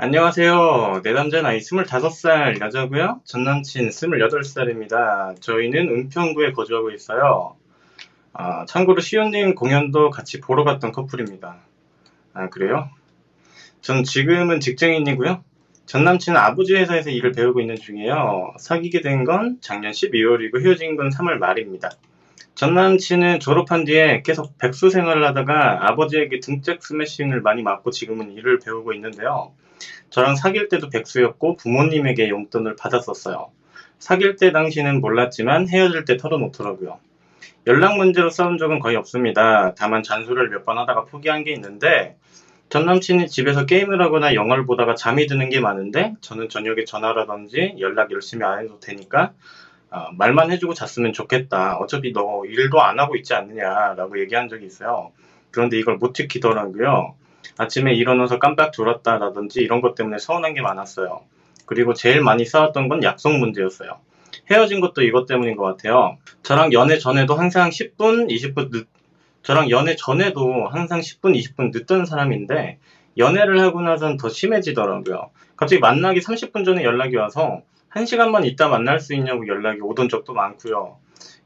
안녕하세요. 내남자 나이 25살 여자고요. 전남친 28살입니다. 저희는 은평구에 거주하고 있어요. 참고로 시온님 공연도 같이 보러 갔던 커플입니다. 그래요? 전 지금은 직장인이고요. 전남친은 아버지 회사에서 일을 배우고 있는 중이에요. 사귀게 된 건 작년 12월이고 헤어진 건 3월 말입니다. 전남친은 졸업한 뒤에 계속 백수 생활을 하다가 아버지에게 등짝 스매싱을 많이 맞고 지금은 일을 배우고 있는데요. 저랑 사귈 때도 백수였고 부모님에게 용돈을 받았었어요. 사귈 때 당시는 몰랐지만 헤어질 때 털어놓더라고요. 연락 문제로 싸운 적은 거의 없습니다. 다만 잔소리를 몇 번 하다가 포기한 게 있는데 전 남친이 집에서 게임을 하거나 영화를 보다가 잠이 드는 게 많은데 저는 저녁에 전화라든지 연락 열심히 안 해도 되니까 말만 해주고 잤으면 좋겠다. 어차피 너 일도 안 하고 있지 않느냐라고 얘기한 적이 있어요. 그런데 이걸 못 지키더라고요. 아침에 일어나서 깜빡 졸았다라든지 이런 것 때문에 서운한 게 많았어요. 그리고 제일 많이 싸웠던 건 약속 문제였어요. 헤어진 것도 이것 때문인 것 같아요. 저랑 연애 전에도 항상 10분, 20분 저랑 연애 전에도 항상 10분, 20분 늦던 사람인데 연애를 하고 나선 더 심해지더라고요. 갑자기 만나기 30분 전에 연락이 와서 1시간만 있다 만날 수 있냐고 연락이 오던 적도 많고요.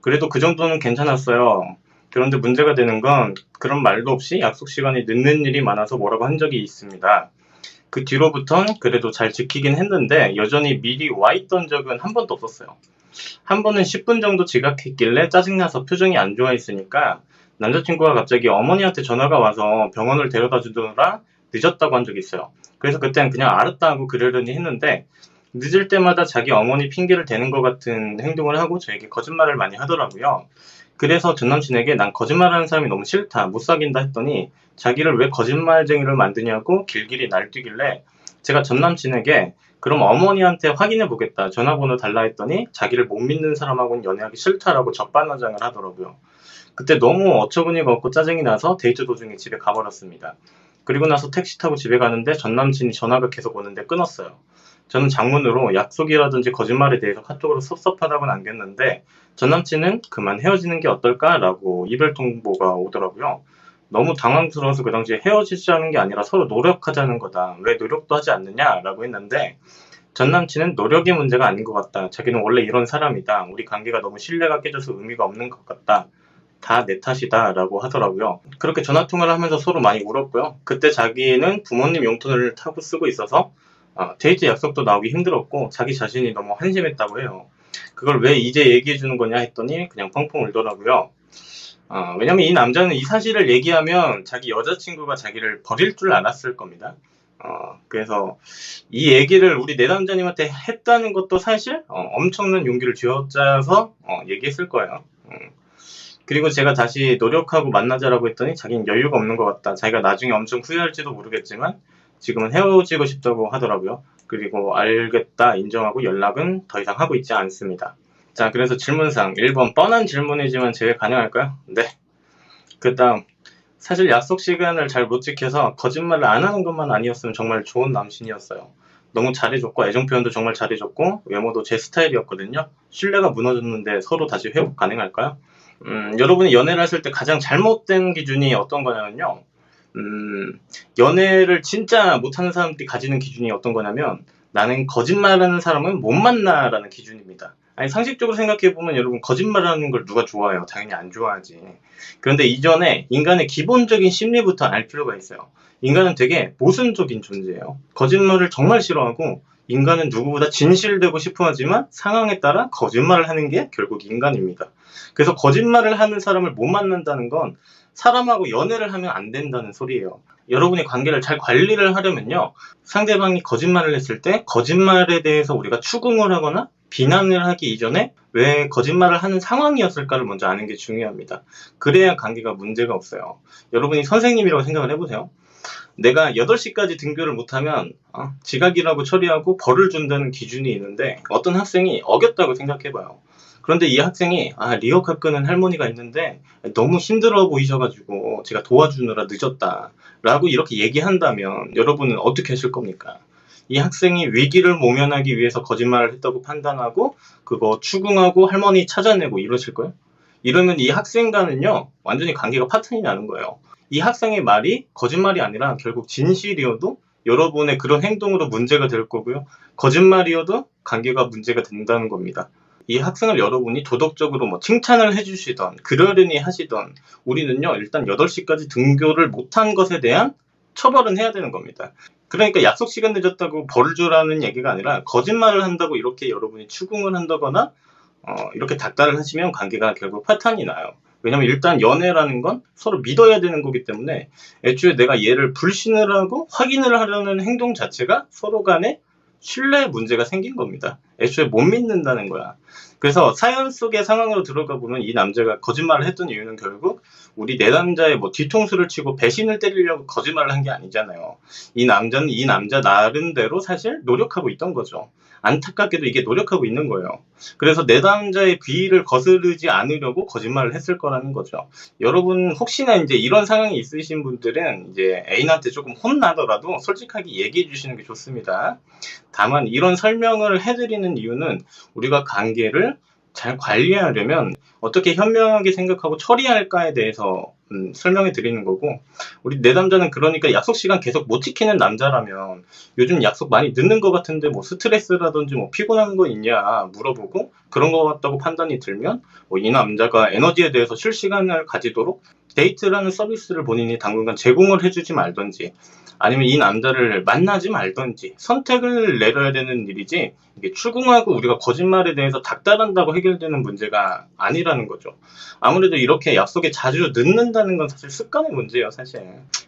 그래도 그 정도는 괜찮았어요. 그런데 문제가 되는 건 그런 말도 없이 약속 시간이 늦는 일이 많아서 뭐라고 한 적이 있습니다. 그 뒤로부턴 그래도 잘 지키긴 했는데 여전히 미리 와 있던 적은 한 번도 없었어요. 한 번은 10분 정도 지각했길래 짜증나서 표정이 안 좋아 있으니까 남자친구가 갑자기 어머니한테 전화가 와서 병원을 데려다 주느라 늦었다고 한 적이 있어요. 그래서 그때는 그냥 알았다 하고 그러려니 했는데 늦을 때마다 자기 어머니 핑계를 대는 것 같은 행동을 하고 저에게 거짓말을 많이 하더라고요. 그래서 전 남친에게 난 거짓말하는 사람이 너무 싫다, 못 사귄다 했더니 자기를 왜 거짓말쟁이를 만드냐고 길길이 날뛰길래 제가 전 남친에게 그럼 어머니한테 확인해 보겠다, 전화번호 달라 했더니 자기를 못 믿는 사람하고는 연애하기 싫다라고 적반하장을 하더라고요. 그때 너무 어처구니가 없고 짜증이 나서 데이트 도중에 집에 가버렸습니다. 그리고 나서 택시 타고 집에 가는데 전 남친이 전화가 계속 오는데 끊었어요. 저는 장문으로 약속이라든지 거짓말에 대해서 카톡으로 섭섭하다고 남겼는데 전 남친은 그만 헤어지는 게 어떨까라고 이별 통보가 오더라고요. 너무 당황스러워서 그 당시에 헤어지자는 게 아니라 서로 노력하자는 거다. 왜 노력도 하지 않느냐라고 했는데 전 남친은 노력의 문제가 아닌 것 같다. 자기는 원래 이런 사람이다. 우리 관계가 너무 신뢰가 깨져서 의미가 없는 것 같다. 다 내 탓이다 라고 하더라고요. 그렇게 전화통화를 하면서 서로 많이 울었고요. 그때 자기는 부모님 용돈을 타고 쓰고 있어서 데이트 약속도 나오기 힘들었고 자기 자신이 너무 한심했다고 해요. 그걸 왜 이제 얘기해 주는 거냐 했더니 그냥 펑펑 울더라고요. 왜냐면 이 남자는 이 사실을 얘기하면 자기 여자친구가 자기를 버릴 줄 알았을 겁니다. 그래서 이 얘기를 우리 내남자님한테 했다는 것도 사실 엄청난 용기를 쥐어짜서 얘기했을 거예요. 그리고 제가 다시 노력하고 만나자라고 했더니 자기는 여유가 없는 것 같다. 자기가 나중에 엄청 후회할지도 모르겠지만 지금은 헤어지고 싶다고 하더라고요. 그리고 알겠다 인정하고 연락은 더 이상 하고 있지 않습니다. 자, 그래서 질문상 1번 뻔한 질문이지만 제외 가능할까요? 네. 그 다음 사실 약속 시간을 잘 못 지켜서 거짓말을 안 하는 것만 아니었으면 정말 좋은 남친이었어요. 너무 잘해줬고 애정 표현도 정말 잘해줬고 외모도 제 스타일이었거든요. 신뢰가 무너졌는데 서로 다시 회복 가능할까요? 여러분이 연애를 하실 때 가장 잘못된 기준이 어떤 거냐면요. 연애를 진짜 못하는 사람들이 가지는 기준이 어떤 거냐면 나는 거짓말하는 사람은 못 만나라는 기준입니다. 아니 상식적으로 생각해보면 여러분 거짓말하는 걸 누가 좋아해요? 당연히 안 좋아하지. 그런데 이전에 인간의 기본적인 심리부터 알 필요가 있어요. 인간은 되게 모순적인 존재예요. 거짓말을 정말 싫어하고 인간은 누구보다 진실되고 싶어 하지만 상황에 따라 거짓말을 하는 게 결국 인간입니다. 그래서 거짓말을 하는 사람을 못 만난다는 건 사람하고 연애를 하면 안 된다는 소리예요. 여러분이 관계를 잘 관리를 하려면요. 상대방이 거짓말을 했을 때 거짓말에 대해서 우리가 추궁을 하거나 비난을 하기 이전에 왜 거짓말을 하는 상황이었을까를 먼저 아는 게 중요합니다. 그래야 관계가 문제가 없어요. 여러분이 선생님이라고 생각을 해보세요. 내가 8시까지 등교를 못하면 지각이라고 처리하고 벌을 준다는 기준이 있는데 어떤 학생이 어겼다고 생각해봐요. 그런데 이 학생이 리어카 끄는 할머니가 있는데 너무 힘들어 보이셔가지고 제가 도와주느라 늦었다 라고 이렇게 얘기한다면 여러분은 어떻게 하실 겁니까? 이 학생이 위기를 모면하기 위해서 거짓말을 했다고 판단하고 그거 추궁하고 할머니 찾아내고 이러실 거예요? 이러면 이 학생과는요 완전히 관계가 파탄이 나는 거예요. 이 학생의 말이 거짓말이 아니라 결국 진실이어도 여러분의 그런 행동으로 문제가 될 거고요. 거짓말이어도 관계가 문제가 된다는 겁니다. 이 학생을 여러분이 도덕적으로 뭐 칭찬을 해주시던 그러려니 하시던 우리는요 일단 8시까지 등교를 못한 것에 대한 처벌은 해야 되는 겁니다. 그러니까 약속 시간 늦었다고 벌을 주라는 얘기가 아니라 거짓말을 한다고 이렇게 여러분이 추궁을 한다거나 이렇게 닥달을 하시면 관계가 결국 파탄이 나요. 왜냐면 일단 연애라는 건 서로 믿어야 되는 거기 때문에 애초에 내가 얘를 불신을 하고 확인을 하려는 행동 자체가 서로 간에 신뢰 문제가 생긴 겁니다. 애초에 못 믿는다는 거야. 그래서 사연 속의 상황으로 들어가 보면 이 남자가 거짓말을 했던 이유는 결국 우리 내남자의 뭐 뒤통수를 치고 배신을 때리려고 거짓말을 한 게 아니잖아요. 이 남자는 이 남자 나름대로 사실 노력하고 있던 거죠. 안타깝게도 이게 노력하고 있는 거예요. 그래서 내남자의 귀를 거스르지 않으려고 거짓말을 했을 거라는 거죠. 여러분 혹시나 이제 이런 상황이 있으신 분들은 이제 애인한테 조금 혼나더라도 솔직하게 얘기해 주시는 게 좋습니다. 다만 이런 설명을 해드리는 이유는 우리가 관계를 잘 관리하려면 어떻게 현명하게 생각하고 처리할까에 대해서 설명해 드리는 거고, 우리 내담자는 그러니까 약속 시간 계속 못 지키는 남자라면 요즘 약속 많이 늦는 것 같은데 뭐 스트레스라든지 뭐 피곤한 거 있냐 물어보고 그런 것 같다고 판단이 들면 뭐 이 남자가 에너지에 대해서 쉴 시간을 가지도록 데이트라는 서비스를 본인이 당분간 제공을 해주지 말던지 아니면 이 남자를 만나지 말던지 선택을 내려야 되는 일이지, 이게 추궁하고 우리가 거짓말에 대해서 닥달한다고 해결되는 문제가 아니라는 거죠. 아무래도 이렇게 약속에 자주 늦는다는 건 사실 습관의 문제예요, 사실.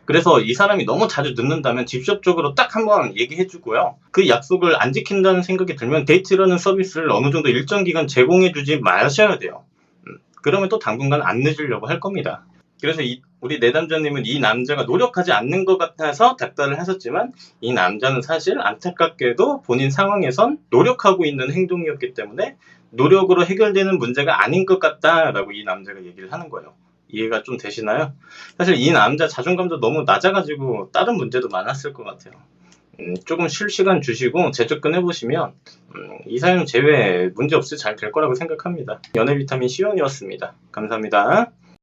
그래서 이 사람이 너무 자주 늦는다면 직접적으로 딱 한번 얘기해주고요. 그 약속을 안 지킨다는 생각이 들면 데이트라는 서비스를 어느 정도 일정 기간 제공해주지 마셔야 돼요. 그러면 또 당분간 안 늦으려고 할 겁니다. 그래서 우리 내담자님은 이 남자가 노력하지 않는 것 같아서 닥달을 하셨지만 이 남자는 사실 안타깝게도 본인 상황에선 노력하고 있는 행동이었기 때문에 노력으로 해결되는 문제가 아닌 것 같다라고 이 남자가 얘기를 하는 거예요. 이해가 좀 되시나요? 사실 이 남자 자존감도 너무 낮아가지고 다른 문제도 많았을 것 같아요. 조금 쉴 시간 주시고 재접근 해보시면 이 사연 제외 문제 없이 잘 될 거라고 생각합니다. 연애 비타민 시온이었습니다. 감사합니다.